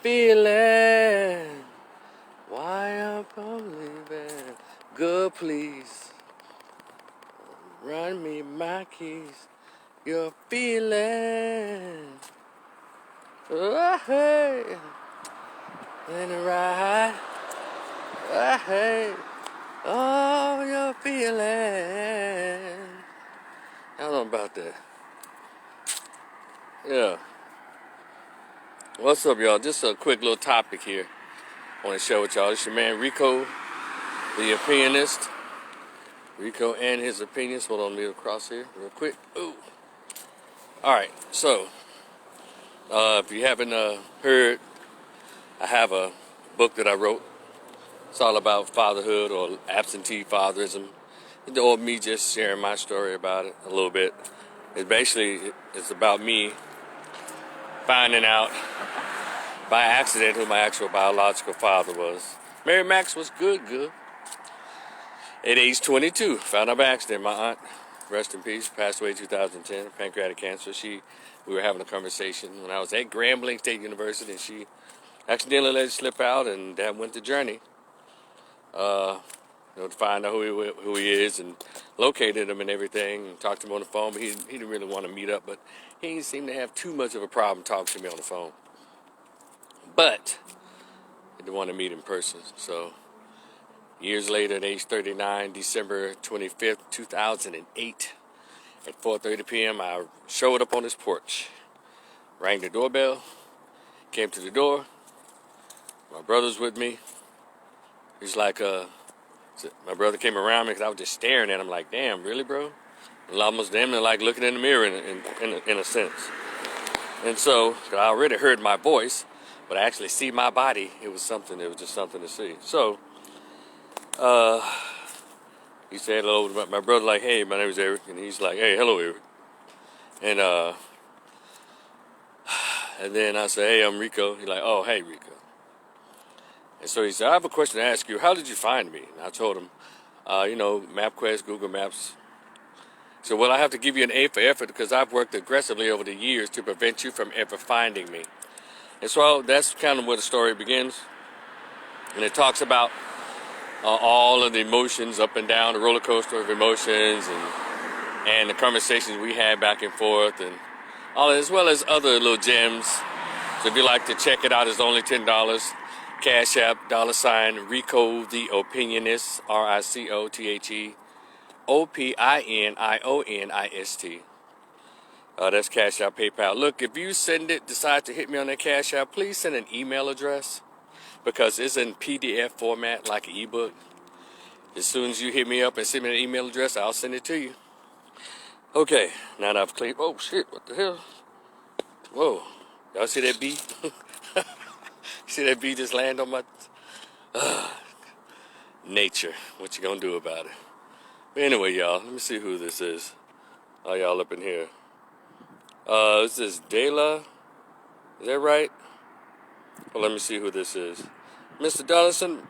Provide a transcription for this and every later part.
feeling? Why I'm leaving? Good, please. Run me my keys. You're feeling. Oh, hey. In the ride. Oh, hey. Oh, you're feeling. I don't know about that. Yeah. What's up, y'all? Just a quick little topic here I want to share with y'all. It's your man Rico, the opinionist. Rico and his opinions. Hold on, let me across here real quick. Ooh. Alright, so if you haven't heard, I have a book that I wrote. It's all about fatherhood or absentee fatherism. Or me just sharing my story about it a little bit. It's about me finding out by accident who my actual biological father was. Mary Max was good. At age 22, found out by accident. My aunt, rest in peace, passed away in 2010, pancreatic cancer. We were having a conversation when I was at Grambling State University, and she accidentally let it slip out, and that went the journey. To find out who he is and located him and everything, and talked to him on the phone. But he didn't really want to meet up, but he didn't seem to have too much of a problem talking to me on the phone. But he didn't want to meet in person. So years later, at age 39, December 25th, 2008, at 4:30 p.m., I showed up on his porch, rang the doorbell, came to the door. My brother's with me. He's like, my brother came around me because I was just staring at him like, damn, really, bro? Almost damn near like looking in the mirror in a sense. And so, I already heard my voice, but I actually see my body. It was just something to see. So, he said hello to my brother, like, hey, my name is Eric. And he's like, hey, hello, Eric. And then I said, hey, I'm Rico. He's like, oh, hey, Rico. And so he said, I have a question to ask you. How did you find me? And I told him, MapQuest, Google Maps. So, well, I have to give you an A for effort because I've worked aggressively over the years to prevent you from ever finding me. And so that's kind of where the story begins. And it talks about all of the emotions up and down, the roller coaster of emotions and the conversations we had back and forth and all, as well as other little gems. So if you'd like to check it out, it's only $10. Cash App, $ Rico the Opinionist, RicotheOpinionist. That's Cash App, PayPal. Look, if you decide to hit me on that Cash App, please send an email address because it's in PDF format like an ebook. As soon as you hit me up and send me an email address, I'll send it to you. Okay, now that I've cleaned. Oh shit! What the hell? Whoa! Y'all see that bee? See that bee just land on my nature. What you gonna do about it? But anyway, y'all, let me see who this is. Oh, y'all up in here. This is Dela. Is that right? Well, let me see who this is. Mr. Donaldson.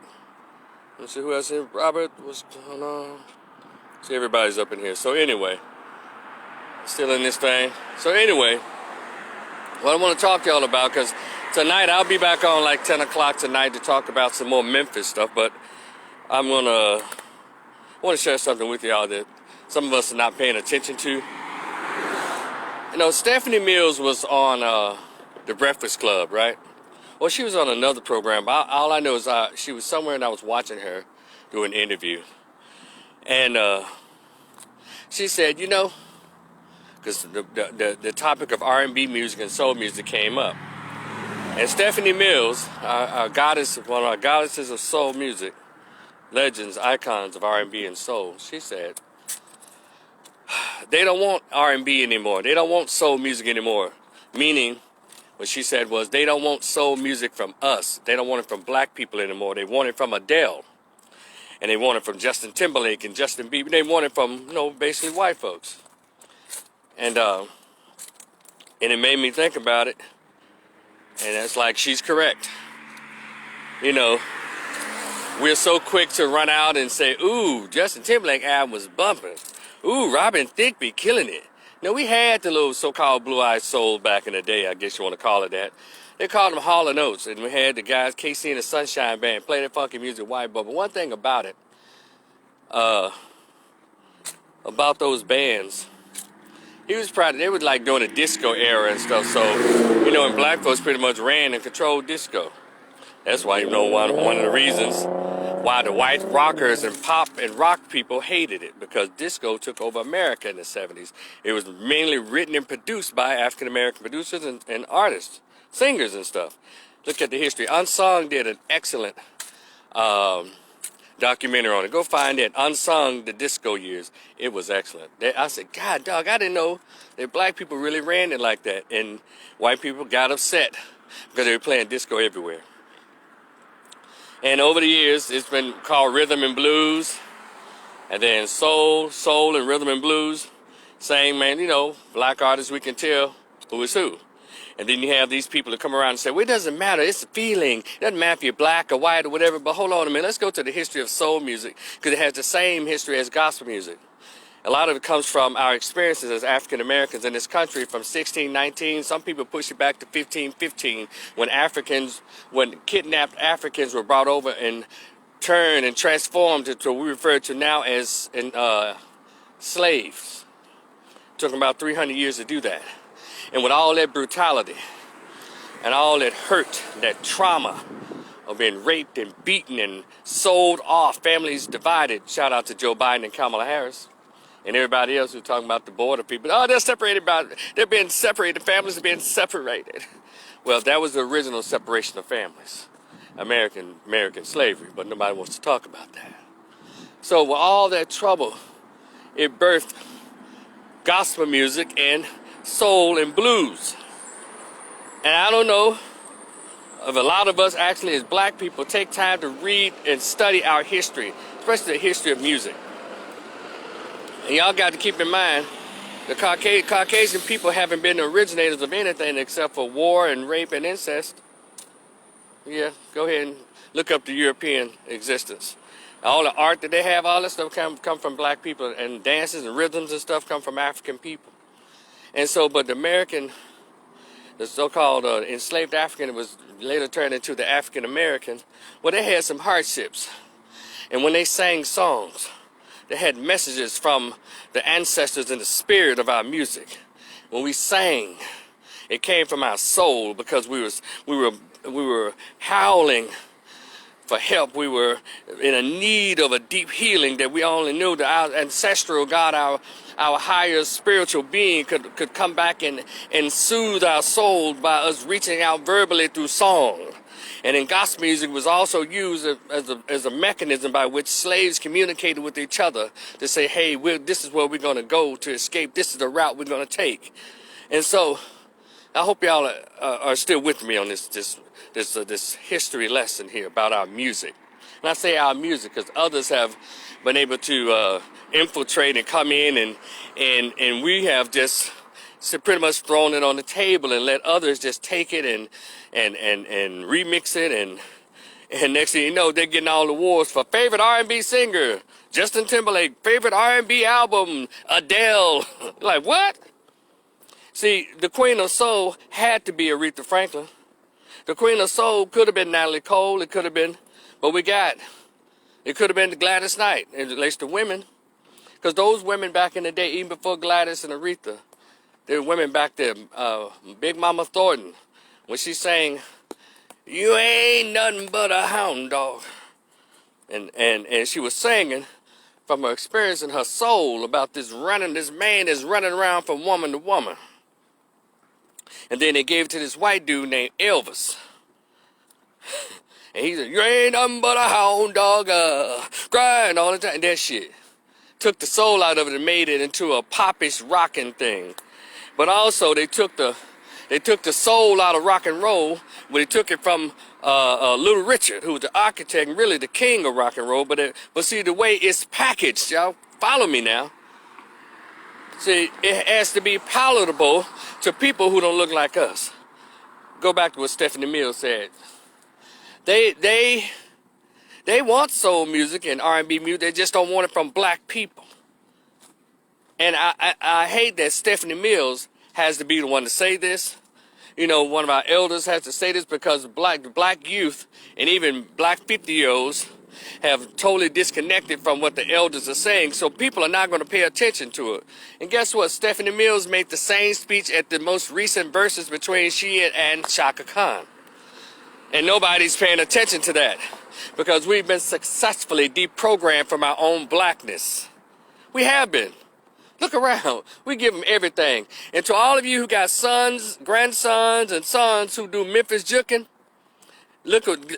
Let me see who else here. Robert, what's going on? See, everybody's up in here. So anyway, still in this thing. So anyway, what I want to talk to y'all about, because tonight I'll be back on like 10 o'clock tonight to talk about some more Memphis stuff, but I want to share something with y'all that some of us are not paying attention to. You know, Stephanie Mills was on The Breakfast Club, right? Well, she was on another program. All I know is she was somewhere and I was watching her do an interview. And she said, because the topic of R&B music and soul music came up. And Stephanie Mills, our goddess, one of our goddesses of soul music, legends, icons of R&B and soul, she said, they don't want R&B anymore. They don't want soul music anymore. Meaning, what she said was, they don't want soul music from us. They don't want it from black people anymore. They want it from Adele. And they want it from Justin Timberlake and Justin Bieber. They want it from, basically white folks. And it made me think about it. And it's like, she's correct. We're so quick to run out and say, ooh, Justin Timberlake album was bumping. Ooh, Robin Thicke be killing it. Now, we had the little so-called blue-eyed soul back in the day, I guess you want to call it that. They called them Hall & Oates, and we had the guys, KC and the Sunshine Band, play that funky music, white. But one thing about it, about those bands, he was proud. They were like doing a disco era and stuff. So, you know, and black folks pretty much ran and controlled disco. That's why, you know, one of the reasons why the white rockers and pop and rock people hated it, because disco took over America in the 70s. It was mainly written and produced by African American producers and artists, singers and stuff. Look at the history. Unsung did an excellent documentary on it. Go find it. Unsung, the disco years. It was excellent. I said, God, dog, I didn't know that black people really ran it like that. And white people got upset because they were playing disco everywhere. And over the years, it's been called rhythm and blues, and then soul and rhythm and blues. Saying, man, you know, black artists, we can tell who is who. And then you have these people that come around and say, well, it doesn't matter, it's a feeling. It doesn't matter if you're black or white or whatever, but hold on a minute, let's go to the history of soul music, because it has the same history as gospel music. A lot of it comes from our experiences as African Americans in this country from 1619. Some people push it back to 1515 when kidnapped Africans were brought over and turned and transformed into what we refer to now as slaves. It took them about 300 years to do that. And with all that brutality and all that hurt, that trauma of being raped and beaten and sold off, families divided, shout out to Joe Biden and Kamala Harris, and everybody else who's talking about the border people. Oh, they're being separated, families are being separated. Well, that was the original separation of families, American slavery, but nobody wants to talk about that. So with all that trouble, it birthed gospel music and soul and blues. And I don't know if a lot of us actually as black people take time to read and study our history, especially the history of music. And y'all got to keep in mind, the Caucasian people haven't been the originators of anything except for war and rape and incest. Yeah, go ahead and look up the European existence. All the art that they have, all that stuff come from black people, and dances and rhythms and stuff come from African people. And so, but the so-called enslaved African was later turned into the African American. Well, they had some hardships. And when they sang songs, they had messages from the ancestors and the spirit of our music. When we sang, it came from our soul, because we were howling for help. We were in a need of a deep healing that we only knew that our ancestral God, our higher spiritual being could come back and soothe our soul by us reaching out verbally through song. And in gospel music was also used as a mechanism by which slaves communicated with each other to say, hey, this is where we're going to go to escape. This is the route we're going to take. And so I hope y'all are still with me on this history lesson here about our music. And I say our music because others have been able to infiltrate and come in, and we have just pretty much thrown it on the table and let others just take it and remix it, and next thing you know, they're getting all the awards for favorite R&B singer, Justin Timberlake, favorite R&B album, Adele. Like, what? See, the Queen of Soul had to be Aretha Franklin. The Queen of Soul could have been Natalie Cole. It could have been, but it could have been Gladys Knight, in relation to women. Because those women back in the day, even before Gladys and Aretha, there were women back there, Big Mama Thornton, when she sang, you ain't nothing but a hound dog. And she was singing from her experience in her soul about this man is running around from woman to woman. And then they gave it to this white dude named Elvis. And he said, you ain't nothing but a hound dog, crying all the time. And that shit took the soul out of it and made it into a popish rocking thing. But also they took the soul out of rock and roll, but they took it from Little Richard, who was the architect and really the king of rock and roll. But see, the way it's packaged, y'all follow me now. See, it has to be palatable to people who don't look like us. Go back to what Stephanie Mills said. They want soul music and R&B music. They just don't want it from black people. And I hate that Stephanie Mills has to be the one to say this, you know, one of our elders has to say this because black youth and even black 50-year-olds have totally disconnected from what the elders are saying, so people are not going to pay attention to it. And guess what? Stephanie Mills made the same speech at the most recent verses between she and Shaka Khan. And nobody's paying attention to that because we've been successfully deprogrammed from our own blackness. We have been. Look around. We give them everything. And to all of you who got sons, grandsons, and sons who do Memphis juking,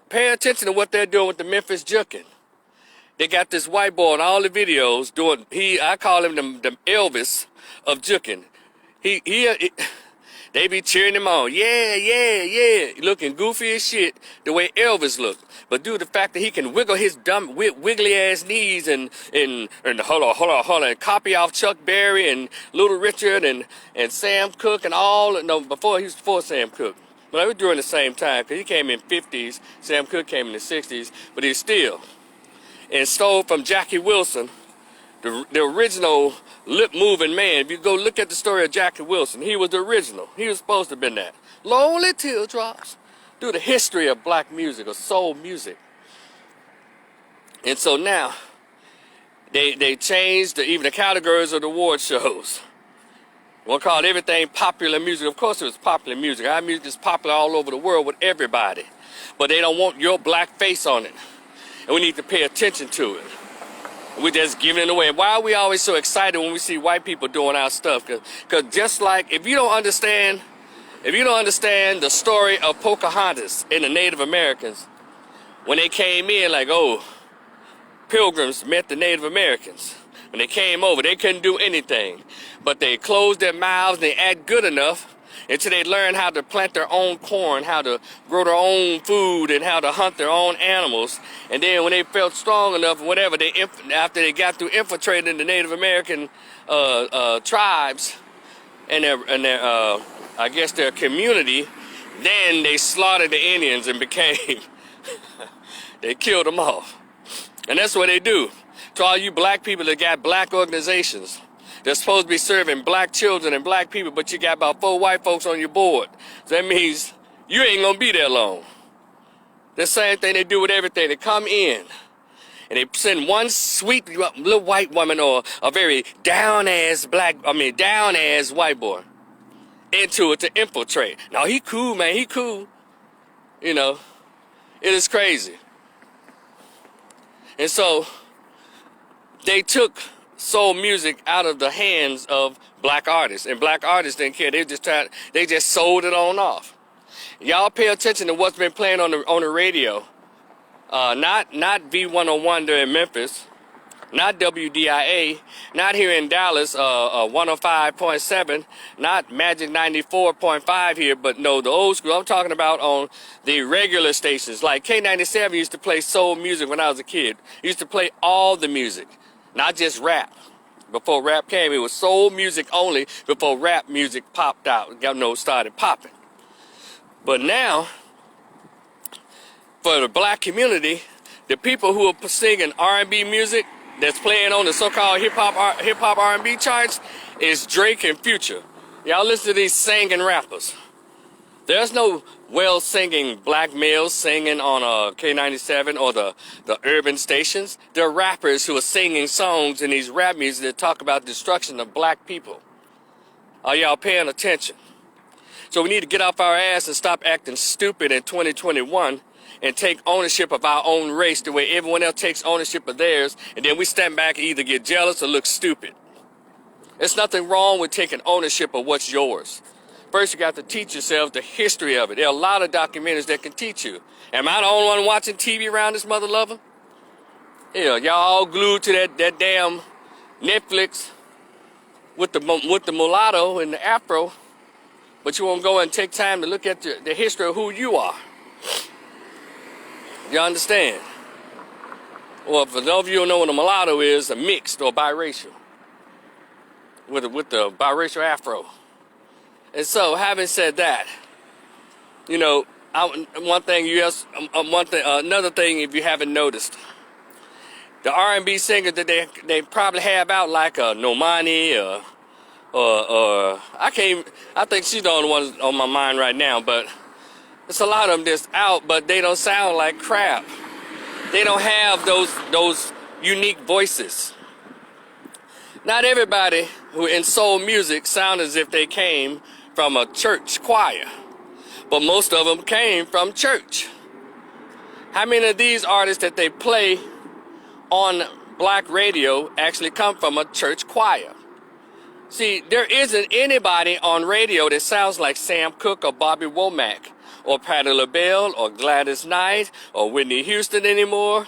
pay attention to what they're doing with the Memphis juking. They got this white boy in all the videos doing, I call him the Elvis of juking. They be cheering him on. Yeah, yeah, yeah. Looking goofy as shit the way Elvis looked. But due to the fact that he can wiggle his dumb, wiggly ass knees and hold on, and copy off Chuck Berry and Little Richard and Sam Cooke and all, no, he was before Sam Cooke. But it was during the same time, because he came in 50s, Sam Cooke came in the 60s, but he's still. And stole from Jackie Wilson, the original lip-moving man. If you go look at the story of Jackie Wilson, he was the original. He was supposed to have been that. Lonely Teardrops. Through the history of black music, or soul music. And so now, they changed even the categories of the award shows. We'll call everything popular music. Of course it was popular music. Our music is popular all over the world with everybody. But they don't want your black face on it. And we need to pay attention to it. We're just giving it away. Why are we always so excited when we see white people doing our stuff? Because just like, if you don't understand the story of Pocahontas and the Native Americans, when they came in, like, oh, Pilgrims met the Native Americans. When they came over, they couldn't do anything. But they closed their mouths and they act good enough until they learned how to plant their own corn, how to grow their own food, and how to hunt their own animals. And then when they felt strong enough, whatever, after they got through infiltrating the Native American tribes and their I guess their community, then they slaughtered the Indians and became, they killed them off. And that's what they do. To all you black people that got black organizations, they're supposed to be serving black children and black people, but you got about 4 white folks on your board. So that means you ain't gonna be there long. The same thing they do with everything. They come in and they send one sweet little white woman or a very down-ass white boy into it to infiltrate. Now he cool, man, he cool. You know, it is crazy. And so they took soul music out of the hands of black artists, and black artists didn't care. They just sold it on off. Y'all pay attention to what's been playing on the radio. Not V101 there in Memphis, not WDIA, not here in Dallas, 105.7, not Magic 94.5 here, but no, the old school. I'm talking about on the regular stations. Like K97 used to play soul music when I was a kid. Used to play all the music, not just rap. Before rap came, it was soul music only before rap music popped out, started popping. But now, for the black community, the people who are singing R&B music that's playing on the so-called hip-hop R&B charts is Drake and Future. Y'all listen to these singing rappers. There's no well-singing black males singing on K97 or the urban stations. They're rappers who are singing songs in these rap music that talk about destruction of black people. Are y'all paying attention? So we need to get off our ass and stop acting stupid in 2021 and take ownership of our own race the way everyone else takes ownership of theirs, and then we stand back and either get jealous or look stupid. There's nothing wrong with taking ownership of what's yours. First, you got to teach yourself the history of it. There are a lot of documentaries that can teach you. Am I the only one watching TV around this mother lover? Yeah, y'all all glued to that damn Netflix with the mulatto and the afro, but you won't go and take time to look at the history of who you are. You understand? Well, for those of you who know what a mulatto is, a mixed or biracial with the biracial afro. And so, having said that, you know, another thing, if you haven't noticed, the R&B singers that they probably have out, like a Normani or I think she's the only one on my mind right now, but there's a lot of them that's out, but they don't sound like crap. They don't have those unique voices. Not everybody who in soul music sound as if they came from a church choir, but most of them came from church. How many of these artists that they play on black radio actually come from a church choir? See, there isn't anybody on radio that sounds like Sam Cooke or Bobby Womack or Patti LaBelle or Gladys Knight or Whitney Houston anymore.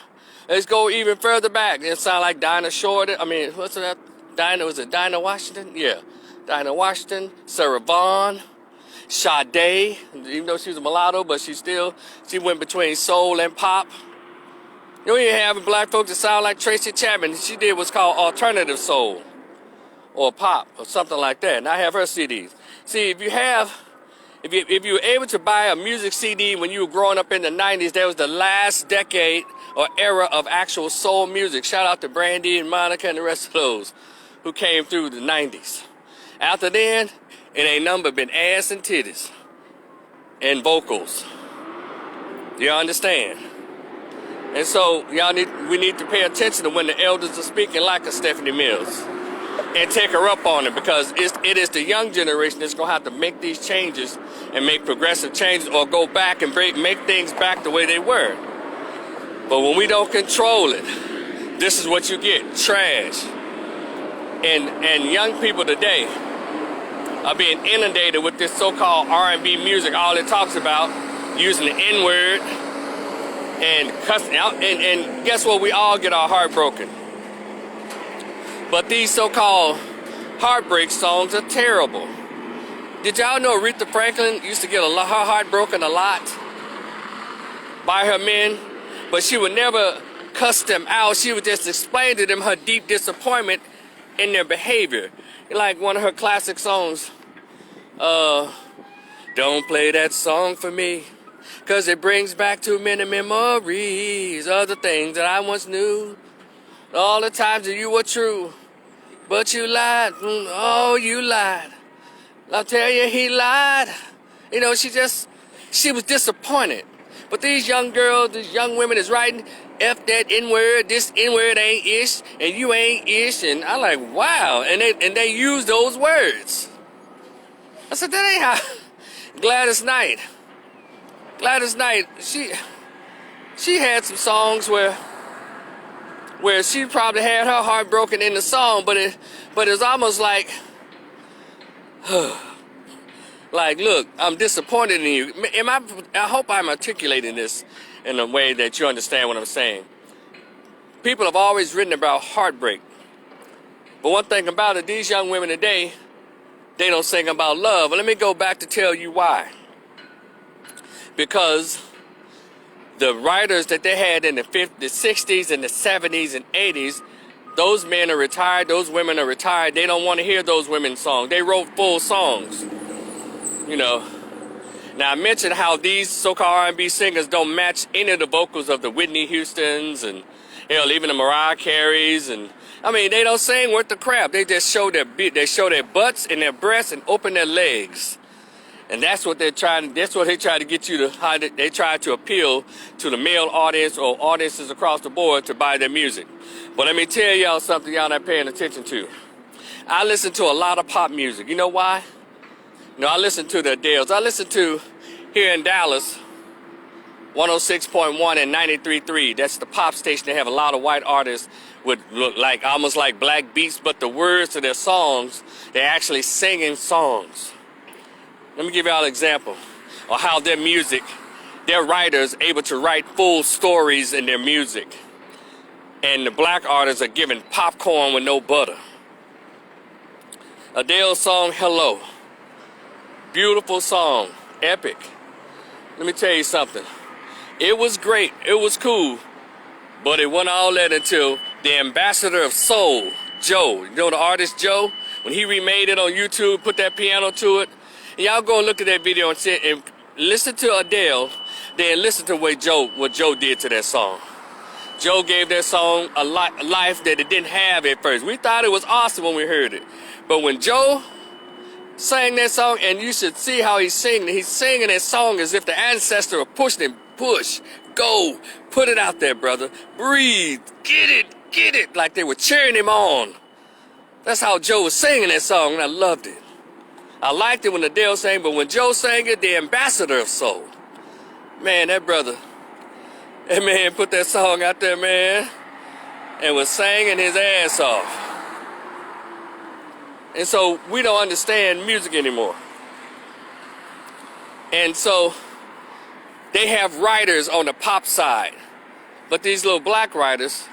Let's go even further back. It sound like Dinah Shore. I mean, what's that? Was it Dinah Washington? Yeah. Dinah Washington, Sarah Vaughan, Sade, even though she was a mulatto, but she went between soul and pop. You don't even have black folks that sound like Tracy Chapman. She did what's called alternative soul or pop or something like that. And I have her CDs. See, if you were able to buy a music CD when you were growing up in the 90s, that was the last decade or era of actual soul music. Shout out to Brandy and Monica and the rest of those who came through the 90s. After then, it ain't nothing but been ass and titties and vocals. You understand? And so we need to pay attention to when the elders are speaking like a Stephanie Mills and take her up on it, because it is the young generation that's going to have to make these changes and make progressive changes or go back and make things back the way they were. But when we don't control it, this is what you get, trash. And young people today are being inundated with this so-called R&B music. All it talks about using the N-word and cussing out. And guess what? We all get our heart broken. But these so-called heartbreak songs are terrible. Did y'all know Aretha Franklin used to get her heart broken a lot by her men? But she would never cuss them out. She would just explain to them her deep disappointment in their behavior. Like one of her classic songs, don't play that song for me, 'cause it brings back too many memories of the things that I once knew. All the times that you were true, but you lied. Oh, you lied. I'll tell you, he lied. You know, she was disappointed. But these young girls, these young women is writing, F that N-word, this N-word ain't ish, and you ain't ish, and I'm like, wow, and they use those words. I said, that ain't how. Gladys Knight, she had some songs where she probably had her heart broken in the song, but it's almost like, like, look, I'm disappointed in you. I hope I'm articulating this in a way that you understand what I'm saying. People have always written about heartbreak. But one thing about it, these young women today, they don't sing about love. Well, let me go back to tell you why. Because the writers that they had in the 50s, the 60s, and the 70s and 80s, those men are retired, those women are retired. They don't want to hear those women's songs. They wrote full songs. You know, now I mentioned how these so-called R&B singers don't match any of the vocals of the Whitney Houstons and, even the Mariah Careys, and I mean, they don't sing worth the crap. They just show their butts and their breasts and open their legs, and that's what they try to get you to. They try to appeal to the male audience or audiences across the board to buy their music. But let me tell y'all something y'all not paying attention to. I listen to a lot of pop music. You know why? I listen to the Adele's. I listen to, here in Dallas, 106.1 and 93.3. That's the pop station. They have a lot of white artists with almost like black beats, but the words to their songs, they're actually singing songs. Let me give y'all an example of how their music, their writers able to write full stories in their music. And the black artists are given popcorn with no butter. Adele's song, Hello. Beautiful song, epic. Let me tell you something. It was great, it was cool, but it wasn't all that until the ambassador of soul, Joe. You know the artist Joe? When he remade it on YouTube, put that piano to it. And y'all go and look at that video and listen to Adele, then listen to what Joe did to that song. Joe gave that song a life that it didn't have at first. We thought it was awesome when we heard it. But when Joe sang that song, and you should see how he's singing. He's singing that song as if the ancestor are pushing him. Push, go, put it out there, brother. Breathe, get it, like they were cheering him on. That's how Joe was singing that song, and I loved it. I liked it when Adele sang, but when Joe sang it, the ambassador of soul. Man, that man put that song out there, man, and was singing his ass off. And so we don't understand music anymore. And so they have writers on the pop side. But these little black writers,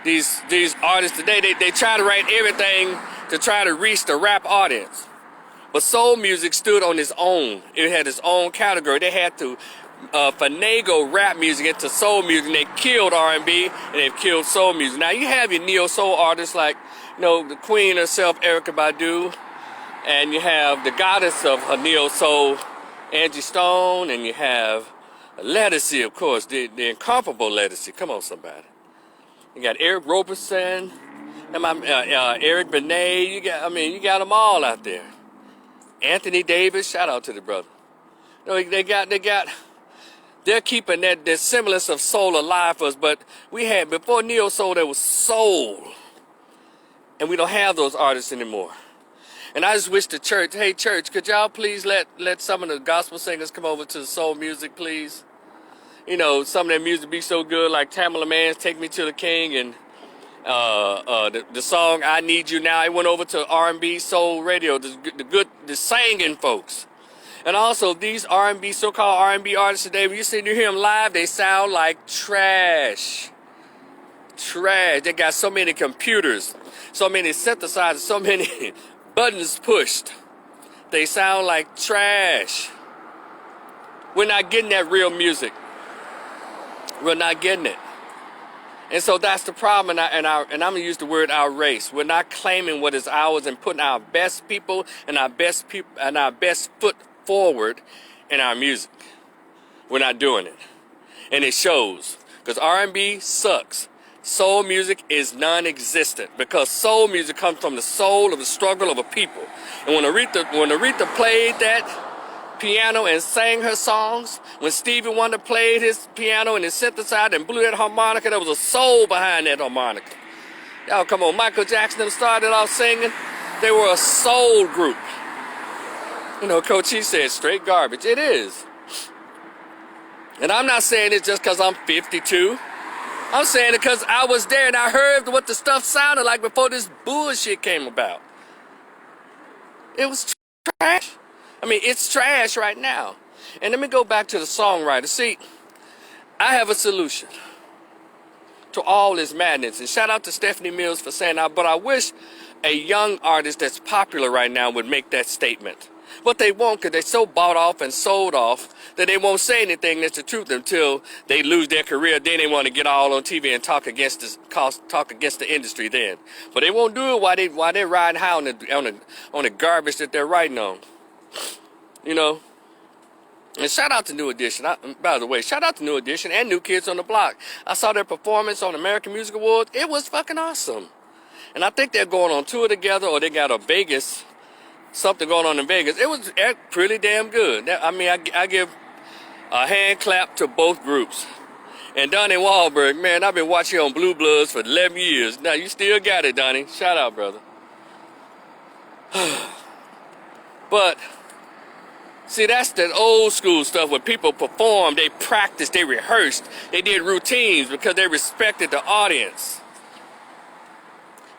these artists today, they try to write everything to try to reach the rap audience. But soul music stood on its own. It had its own category. They had to finagle rap music into soul music, and they killed R&B, and they've killed soul music. Now you have your neo-soul artists like, the queen herself, Erykah Badu, and you have the goddess of her neo-soul, Angie Stone, and you have Ledisi, of course, the incomparable Ledisi. Come on, somebody. You got Eric Roberson, and Eric Benet. You got them all out there. Anthony Davis, shout out to the brother. They're keeping that semblance of soul alive for us, but we had, before neo-soul, there was soul. And we don't have those artists anymore. And I just wish the church, hey church, could y'all please let some of the gospel singers come over to the soul music, please? Some of that music be so good, like Tamala Mann's Take Me to the King, and the song I Need You Now. It went over to R&B soul radio, the singing folks. And also these R&B, so-called R&B artists today, when you hear them live, they sound like trash. Trash. They got so many computers, so many synthesizers, so many buttons pushed. They sound like trash. We're not getting that real music. We're not getting it. And so that's the problem, and I'm going to use the word our race. We're not claiming what is ours and putting our best people and our best foot forward in our music. We're not doing it. And it shows, because R&B sucks. Soul music is non-existent, because soul music comes from the soul of the struggle of a people. And when Aretha played that piano and sang her songs, when Stevie Wonder played his piano and his synthesizer and blew that harmonica, there was a soul behind that harmonica. Y'all, come on, Michael Jackson started off singing. They were a soul group. Coach, he said straight garbage. It is. And I'm not saying it just because I'm 52. I'm saying it because I was there and I heard what the stuff sounded like before this bullshit came about. It was trash. It's trash right now. And let me go back to the songwriter. See, I have a solution to all this madness. And shout out to Stephanie Mills for saying that. But I wish a young artist that's popular right now would make that statement. But they won't, because they're so bought off and sold off that they won't say anything that's the truth until they lose their career. Then they want to get all on TV and talk against the industry then. But they won't do it while they're riding high on the garbage that they're writing on. And shout out to New Edition. By the way, shout out to New Edition and New Kids on the Block. I saw their performance on American Music Awards. It was fucking awesome. And I think they're going on tour together, or they got something going on in Vegas. It was pretty damn good. I give a hand clap to both groups. And Donnie Wahlberg, man, I've been watching you on Blue Bloods for 11 years. Now, you still got it, Donnie. Shout out, brother. But, see, that's that old school stuff where people performed, they practiced, they rehearsed, they did routines because they respected the audience.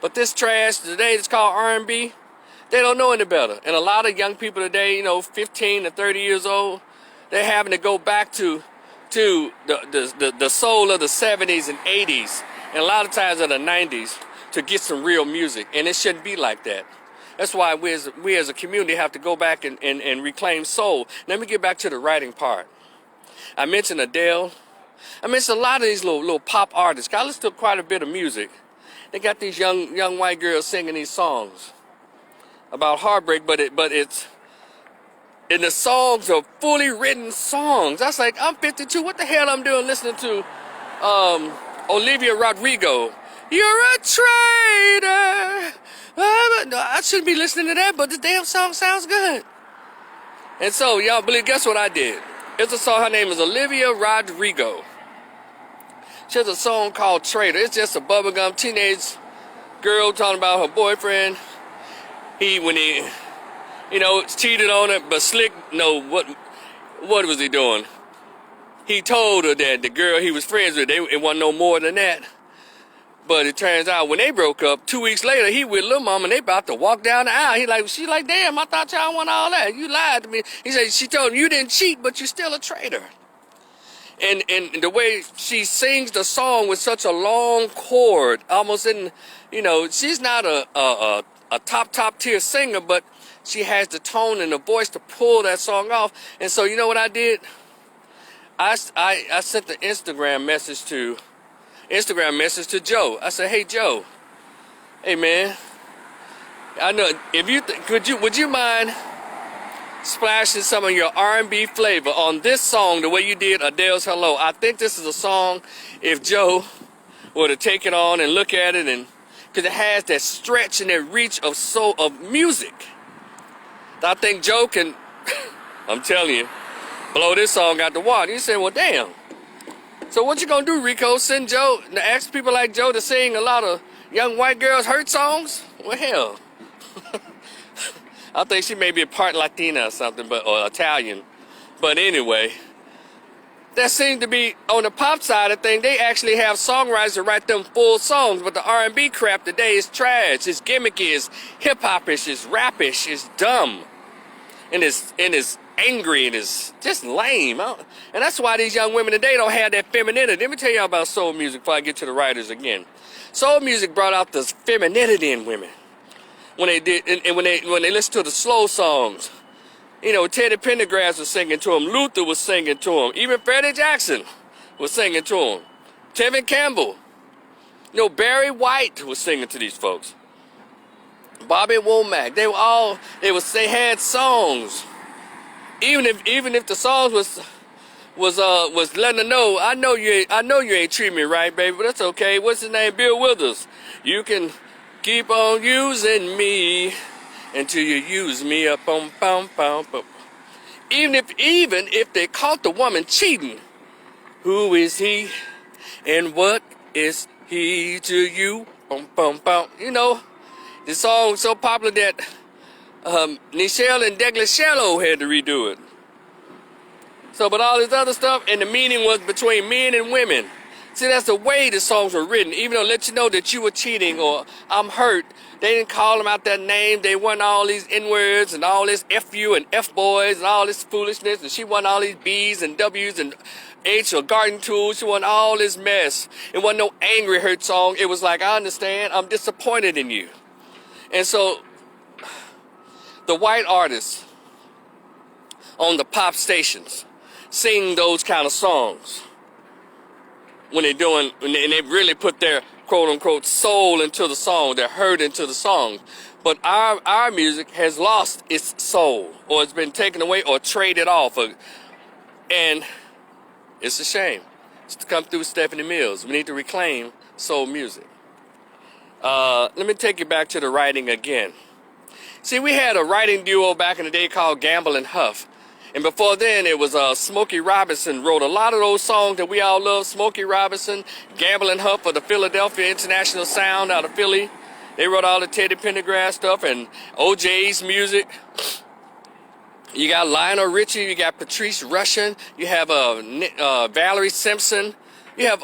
But this trash today that's called R&B, they don't know any better. And a lot of young people today, 15 to 30 years old, they're having to go back to the soul of the 70s and 80s, and a lot of times of the 90s, to get some real music. And it shouldn't be like that. That's why we as a community have to go back and reclaim soul. Let me get back to the writing part. I mentioned Adele. I mentioned a lot of these little pop artists. I listen to quite a bit of music. They got these young white girls singing these songs about heartbreak, but it's and the songs are fully written songs. That's like, I'm 52. What the hell I'm doing listening to Olivia Rodrigo? You're a traitor. I shouldn't be listening to that, but the damn song sounds good. And so, y'all believe, guess what I did? It's a song, her name is Olivia Rodrigo. She has a song called Traitor. It's just a bubblegum teenage girl talking about her boyfriend. When he, cheated on her, but Slick, what was he doing? He told her that the girl he was friends with, it wasn't no more than that. But it turns out when they broke up, 2 weeks later, he with Lil Mama and they about to walk down the aisle. She's like, damn, I thought y'all want all that. You lied to me. He said, she told him, you didn't cheat, but you're still a traitor. And the way she sings the song with such a long chord, almost she's not a top tier singer, but she has the tone and the voice to pull that song off. And so you know what I did? I sent the Instagram message to Joe. I said, hey Joe, hey man, I know would you mind splashing some of your R&B flavor on this song the way you did Adele's Hello? I think this is a song, if Joe were to take it on and look at it, and because it has that stretch and that reach of music, I think Joe can, I'm telling you, blow this song out the water. You say, well, damn. So what you gonna do, Rico? Send Joe, ask people like Joe to sing a lot of young white girls' hurt songs? Well, hell. I think she may be a part Latina or something, or Italian. But anyway, that seems to be, on the pop side of things, they actually have songwriters that write them full songs, but the R&B crap today is trash, it's gimmicky, it's hip-hop-ish, it's rap-ish, it's dumb, and it's angry, and it's just lame. And that's why these young women today don't have that femininity. Let me tell y'all about soul music before I get to the writers again. Soul music brought out this femininity in women. When they did, and when they listened to the slow songs, Teddy Pendergrass was singing to him, Luther was singing to him, even Freddie Jackson was singing to him, Tevin Campbell, Barry White was singing to these folks, Bobby Womack. They had songs, even if the songs was letting her know, I know you ain't treating me right, baby, but that's okay. What's his name? Bill Withers. You can keep on using me until you use me up on pom. Even if they caught the woman cheating, who is he and what is he to you? Pom. The song so popular that Nichelle and Deglicello had to redo it. So, but all this other stuff, and the meaning was between men and women. See, that's the way the songs were written. Even though let you know that you were cheating or I'm hurt, they didn't call them out that name. They won all these N-words and all this F-you and F-boys and all this foolishness. And she won all these B's and W's and H or garden tools. She won all this mess. It wasn't no angry hurt song. It was like, I understand. I'm disappointed in you. And so the white artists on the pop stations sing those kind of songs. When they really put their quote-unquote soul into the song, their hurt into the song. But our music has lost its soul, or it's been taken away or traded off. And it's a shame. It's to come through Stephanie Mills. We need to reclaim soul music. Let me take you back to the writing again. See, we had a writing duo back in the day called Gamble and Huff. And before then, it was Smokey Robinson wrote a lot of those songs that we all love. Smokey Robinson, Gamble and Huff of the Philadelphia International Sound out of Philly. They wrote all the Teddy Pendergrass stuff and OJ's music. You got Lionel Richie, you got Patrice Rushen, you have Valerie Simpson, you have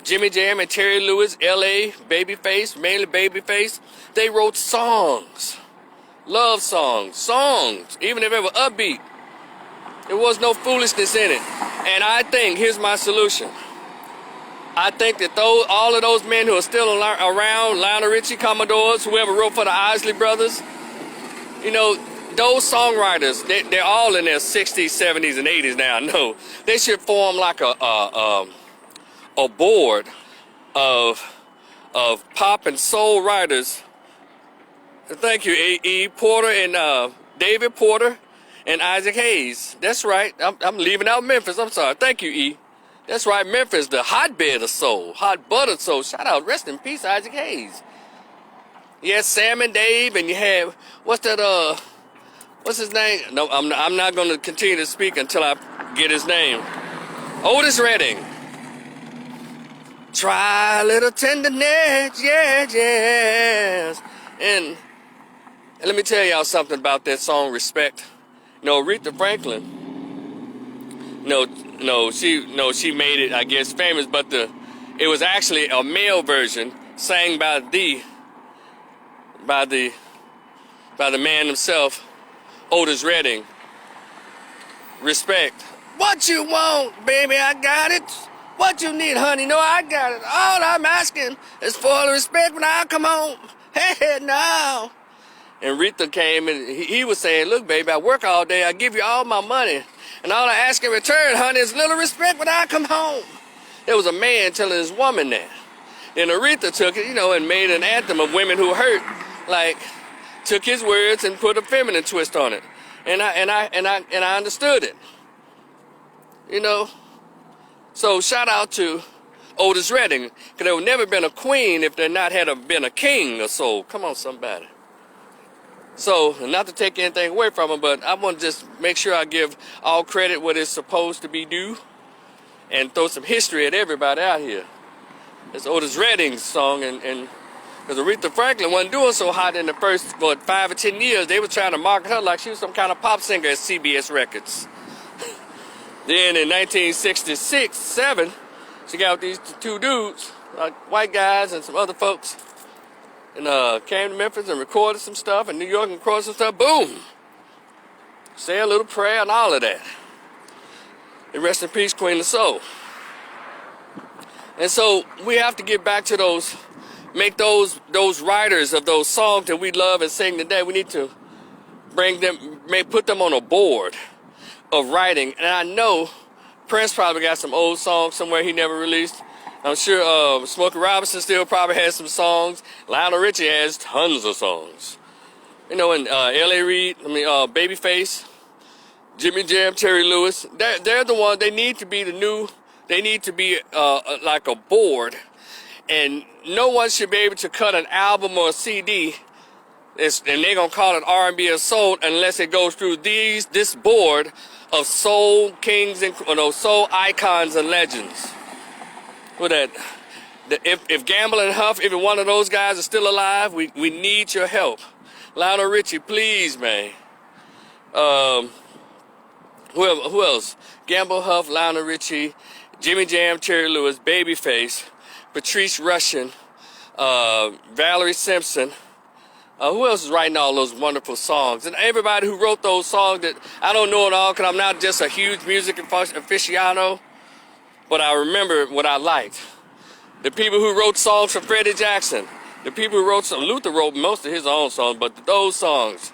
Jimmy Jam and Terry Lewis, L.A., Babyface, mainly Babyface. They wrote songs. Love songs, even if it was upbeat. There was no foolishness in it. And I think, here's my solution. I think that all of those men who are still around, Lionel Richie, Commodores, whoever wrote for the Isley Brothers, those songwriters, they're all in their 60s, 70s, and 80s now. No, they should form like a board of pop and soul writers. Thank you, A.E. Porter and David Porter and Isaac Hayes. That's right. I'm leaving out Memphis. I'm sorry. Thank you, E. That's right, Memphis, the hotbed of soul, hot buttered soul. Shout out, rest in peace, Isaac Hayes. You had Sam and Dave, and you had, what's his name? No, I'm not going to continue to speak until I get his name. Otis Redding. Try a little tenderness, yes. And let me tell y'all something about that song, Respect. Aretha Franklin, she made it, I guess, famous, but it was actually a male version sang by the man himself, Otis Redding. Respect. What you want, baby, I got it. What you need, honey, no, I got it. All I'm asking is for the respect when I come home. Hey, now. And Rita came and he was saying, look, baby, I work all day. I give you all my money. And all I ask in return, honey, is little respect when I come home. There was a man telling his woman that. Then Aretha took it, and made an anthem of women who hurt. Like, took his words and put a feminine twist on it. And I understood it. So shout out to Otis Redding, because there would never been a queen if there not had been a king or so. Come on, somebody. So, not to take anything away from him, but I want to just make sure I give all credit what is supposed to be due and throw some history at everybody out here. It's Otis Redding's song, and because Aretha Franklin wasn't doing so hot in the first, 5 or 10 years, they were trying to market her like she was some kind of pop singer at CBS Records. Then in 1966, 7, she got with these two dudes, like white guys and some other folks, and came to Memphis and recorded some stuff, and New York and recorded some stuff. Boom! Say a little prayer and all of that. And rest in peace, Queen of Soul. And so we have to get back to make those writers of those songs that we love and sing today. We need to put them on a board of writing. And I know Prince probably got some old songs somewhere he never released. I'm sure Smokey Robinson still probably has some songs. Lionel Richie has tons of songs. And L.A. Reid, Babyface, Jimmy Jam, Terry Lewis, they're the ones. They need to be they need to be like a board. And no one should be able to cut an album or a CD, and they're going to call it R&B or soul, unless it goes through this board of soul kings and soul icons and legends. With that, if Gamble and Huff, if one of those guys are still alive, we need your help. Lionel Richie, please, man. Who else? Gamble, Huff, Lionel Richie, Jimmy Jam, Terry Lewis, Babyface, Patrice Rushen, Valerie Simpson. Who else is writing all those wonderful songs? And everybody who wrote those songs that I don't know it all, because I'm not just a huge music aficionado, but I remember what I liked. The people who wrote songs for Freddie Jackson, the people who wrote Luther wrote most of his own songs, but those songs,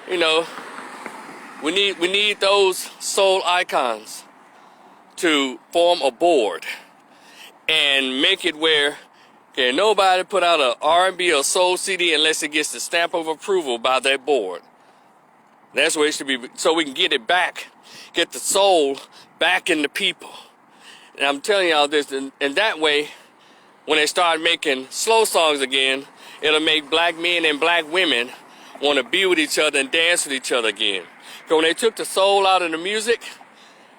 we need those soul icons to form a board and make it where can nobody put out an R&B or soul CD unless it gets the stamp of approval by that board. That's where it should be, so we can get it back, get the soul back in the people. And I'm telling y'all this, and that way, when they start making slow songs again, it'll make black men and black women want to be with each other and dance with each other again. Because when they took the soul out of the music,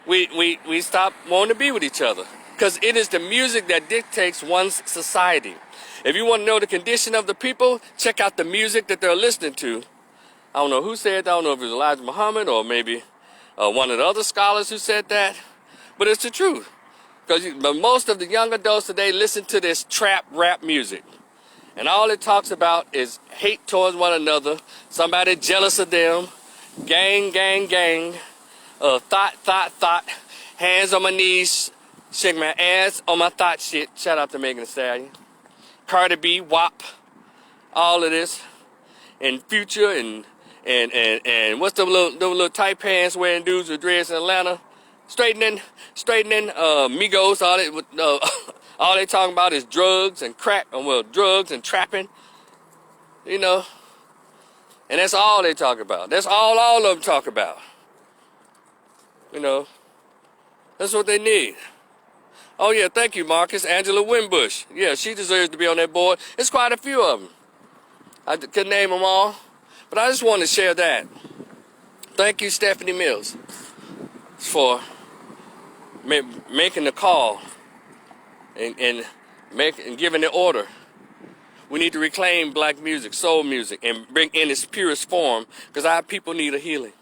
we stopped wanting to be with each other. Because it is the music that dictates one's society. If you want to know the condition of the people, check out the music that they're listening to. I don't know who said that. I don't know if it was Elijah Muhammad or maybe one of the other scholars who said that. But it's the truth. Because most of the young adults today listen to this trap rap music. And all it talks about is hate towards one another, somebody jealous of them, gang, gang, gang, thought, hands on my knees, shake my ass on my thought shit. Shout out to Megan Thee Stallion. Cardi B, WAP, all of this. And Future and what's the little tight pants wearing dudes with dreads in Atlanta? Straightening, Migos, all they talking about is drugs and crack, drugs and trapping, and that's all they talk about. That's all of them talk about. That's what they need. Oh yeah, thank you, Marcus. Angela Winbush. Yeah, she deserves to be on that board. There's quite a few of them. I could name them all, but I just wanted to share that. Thank you, Stephanie Mills, for making the call and giving the order. We need to reclaim black music, soul music, and bring in its purest form, because our people need a healing.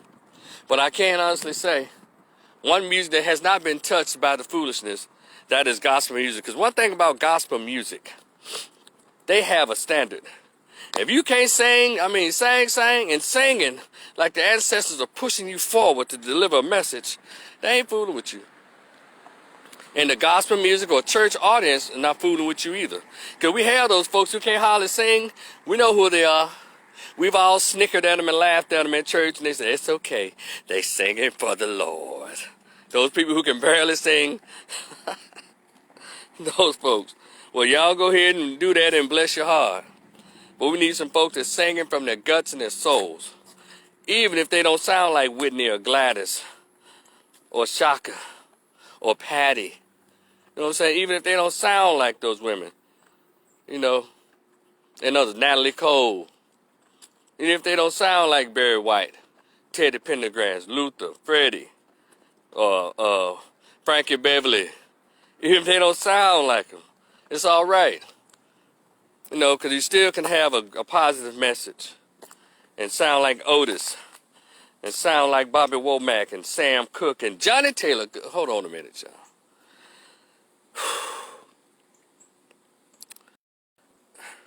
But I can honestly say, one music that has not been touched by the foolishness, that is gospel music. Because one thing about gospel music, they have a standard. If you can't sing, sing, and singing like the ancestors are pushing you forward to deliver a message, they ain't fooling with you. And the gospel music or church audience are not fooling with you either. Because we have those folks who can't hardly sing. We know who they are. We've all snickered at them and laughed at them in church, and they say, it's okay. They singing for the Lord. Those people who can barely sing, those folks. Well, y'all go ahead and do that and bless your heart. But we need some folks that's singing from their guts and their souls. Even if they don't sound like Whitney or Gladys or Shaka or Patty. You know what I'm saying? Even if they don't sound like those women. You know, and others, Natalie Cole. Even if they don't sound like Barry White, Teddy Pendergrass, Luther, Freddie, Frankie Beverly. Even if they don't sound like them, it's all right. You know, because you still can have a positive message and sound like Otis and sound like Bobby Womack and Sam Cooke and Johnny Taylor. Hold on a minute, y'all.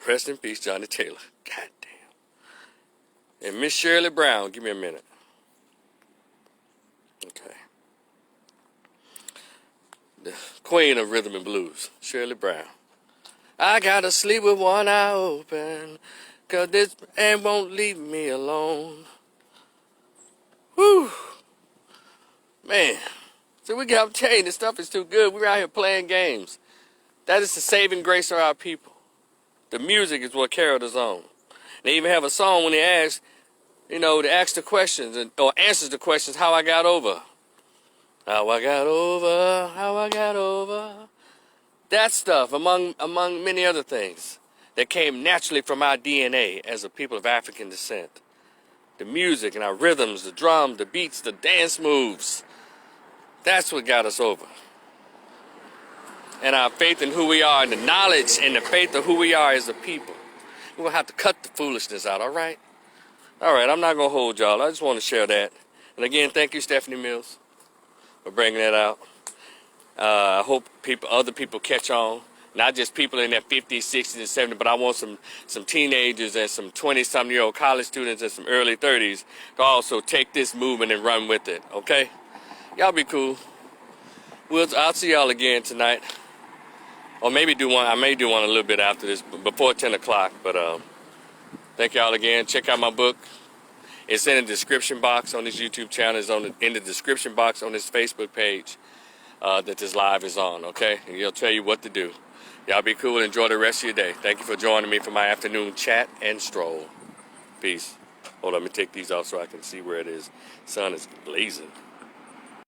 Rest in peace, Johnny Taylor. God damn. And Miss Shirley Brown. Give me a minute. Okay. The queen of rhythm and blues, Shirley Brown. I gotta sleep with one eye open, 'cause this man won't leave me alone. Whew. Man. So I'm telling you, this stuff is too good. We're out here playing games. That is the saving grace of our people. The music is what carried us on. They even have a song when they ask, you know, they ask the questions or answers the questions, how I got over. How I got over, how I got over. That stuff, among many other things, that came naturally from our DNA as a people of African descent. The music and our rhythms, the drums, the beats, the dance moves. That's what got us over. And our faith in who we are, and the knowledge and the faith of who we are as a people. We're going to have to cut the foolishness out, all right? All right, I'm not going to hold y'all. I just want to share that. And again, thank you, Stephanie Mills, for bringing that out. I hope other people catch on. Not just people in their 50s, 60s, and 70s, but I want some teenagers and some 20-something-year-old college students and some early 30s to also take this movement and run with it, okay? Y'all be cool. I'll see y'all again tonight. Or maybe I may do one a little bit after this, before 10 o'clock. But thank y'all again. Check out my book. It's in the description box on this YouTube channel. It's in the description box on this Facebook page that this live is on, okay? And it'll tell you what to do. Y'all be cool and enjoy the rest of your day. Thank you for joining me for my afternoon chat and stroll. Peace. Hold on, let me take these off so I can see where it is. Sun is blazing.